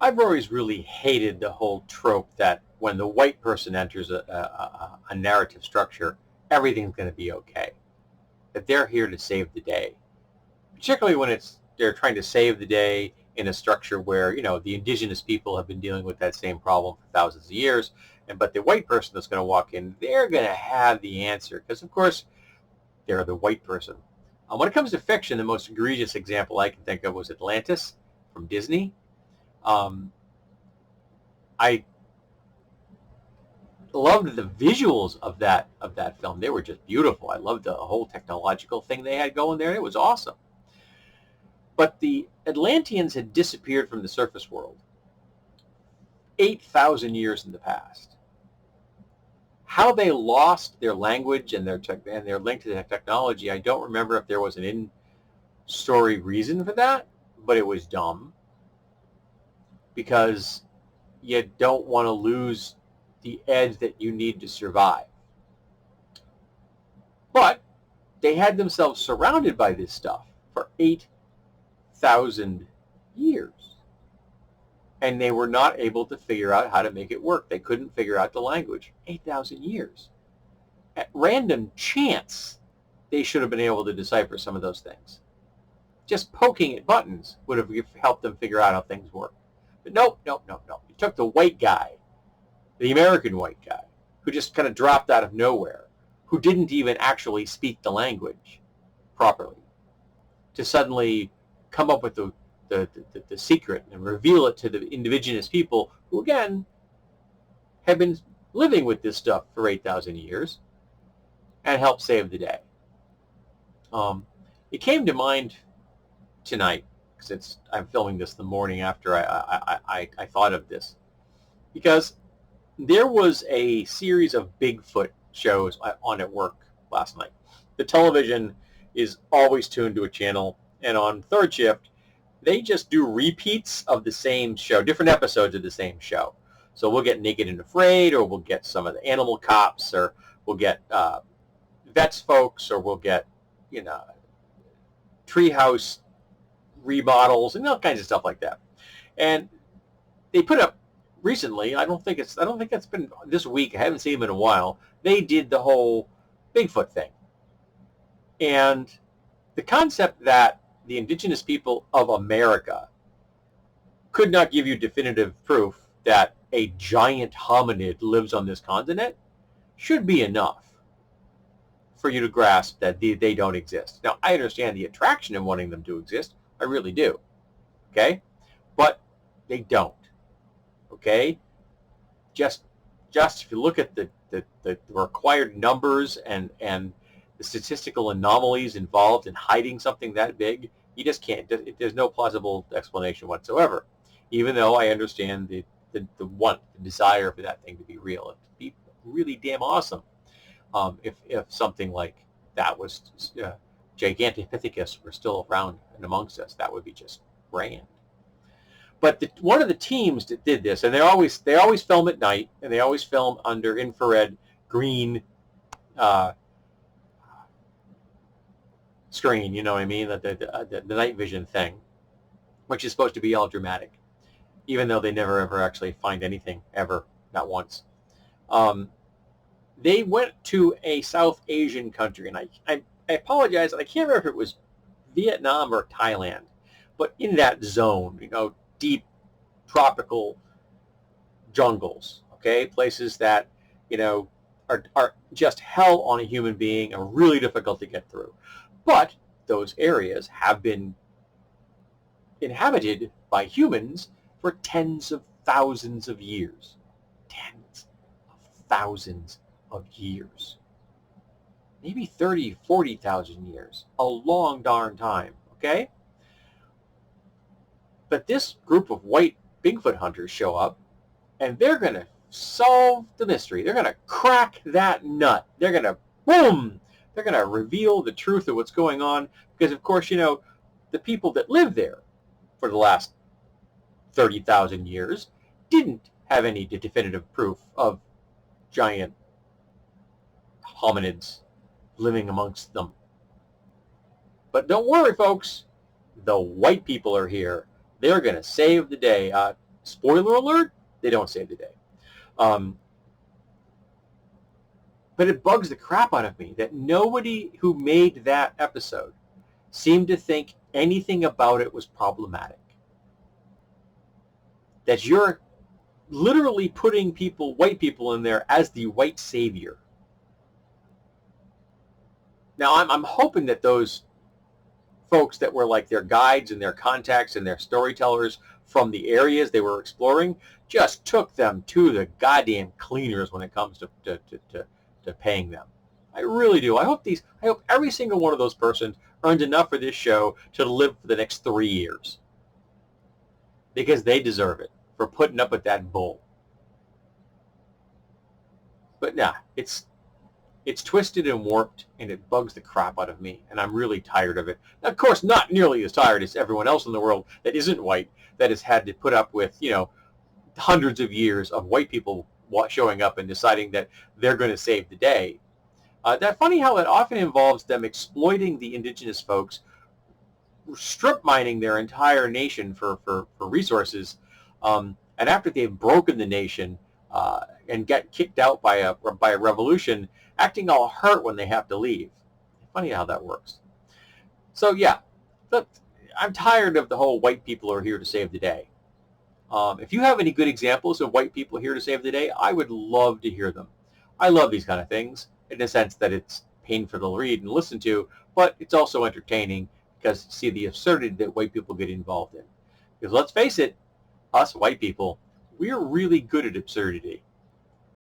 I've always really hated the whole trope that when the white person enters a narrative structure, everything's going to be okay. That they're here to save the day, particularly when they're trying to save the day in a structure where the indigenous people have been dealing with that same problem for thousands of years, but the white person that's going to walk in, they're going to have the answer because, of course, they're the white person. When it comes to fiction, the most egregious example I can think of was Atlantis from Disney. Um, I loved the visuals of that film. They were just beautiful. I loved the whole technological thing they had going there. It was awesome. But the Atlanteans had disappeared from the surface world 8,000 years in the past. How they lost their language and their link to the technology, I don't remember if there was an in-story reason for that, but it was dumb because you don't want to lose the edge that you need to survive. But they had themselves surrounded by this stuff for 8,000 years. And they were not able to figure out how to make it work. They couldn't figure out the language. 8,000 years. At random chance, they should have been able to decipher some of those things. Just poking at buttons would have helped them figure out how things work. But nope. It took the white guy, the American white guy, who just kind of dropped out of nowhere, who didn't even actually speak the language properly, to suddenly come up with the secret and reveal it to the indigenous people who, again, have been living with this stuff for 8,000 years and help save the day. It came to mind tonight, because I'm filming this the morning after I thought of this, because there was a series of Bigfoot shows on at work last night. The television is always tuned to a channel, and on third shift, they just do repeats of the same show, different episodes of the same show. So we'll get Naked and Afraid, or we'll get some of the Animal Cops, or we'll get Vets Folks, or we'll get, Treehouse remodels and all kinds of stuff like that. And they put up recently, I don't think it's been this week, I haven't seen them in a while, they did the whole Bigfoot thing. And the concept that the indigenous people of America could not give you definitive proof that a giant hominid lives on this continent should be enough for you to grasp that they don't exist. Now, I understand the attraction of wanting them to exist. I really do. Okay? But they don't. Okay? Just if you look at the required numbers and the statistical anomalies involved in hiding something that big, you just can't. There's no plausible explanation whatsoever. Even though I understand the desire for that thing to be real, it would be really damn awesome if something like that was Gigantopithecus were still around and amongst us. That would be just grand. But one of the teams that did this, and they always film at night, and they always film under infrared green screen, you know what I mean, the night vision thing, which is supposed to be all dramatic, even though they never ever actually find anything, ever, not once. They went to a South Asian country, and I apologize, I can't remember if it was Vietnam or Thailand, but in that zone, deep tropical jungles, okay, places that, are just hell on a human being, are really difficult to get through. But those areas have been inhabited by humans for tens of thousands of years. Tens of thousands of years. Maybe 30, 40,000 years. A long darn time, okay? But this group of white Bigfoot hunters show up, and they're going to solve the mystery. They're going to crack that nut. They're going to, boom! They're going to reveal the truth of what's going on, because, of course, the people that live there for the last 30,000 years didn't have any definitive proof of giant hominids living amongst them. But don't worry, folks. The white people are here. They're going to save the day. Spoiler alert, they don't save the day. But it bugs the crap out of me that nobody who made that episode seemed to think anything about it was problematic. That you're literally putting people, white people, in there as the white savior. Now, I'm hoping that those folks that were like their guides and their contacts and their storytellers from the areas they were exploring just took them to the goddamn cleaners when it comes to paying them. I really do. I hope every single one of those persons earned enough for this show to live for the next 3 years. Because they deserve it for putting up with that bull. But nah, it's twisted and warped, and it bugs the crap out of me, and I'm really tired of it. Now, of course, not nearly as tired as everyone else in the world that isn't white, that has had to put up with, hundreds of years of white people showing up and deciding that they're going to save the day. That's funny how it often involves them exploiting the indigenous folks, strip mining their entire nation for resources, and after they've broken the nation and get kicked out by a revolution, acting all hurt when they have to leave. Funny how that works. So yeah, I'm tired of the whole white people are here to save the day. If you have any good examples of white people here to save the day, I would love to hear them. I love these kind of things in the sense that it's painful to read and listen to, but it's also entertaining because you see the absurdity that white people get involved in. Because let's face it, us white people, we're really good at absurdity.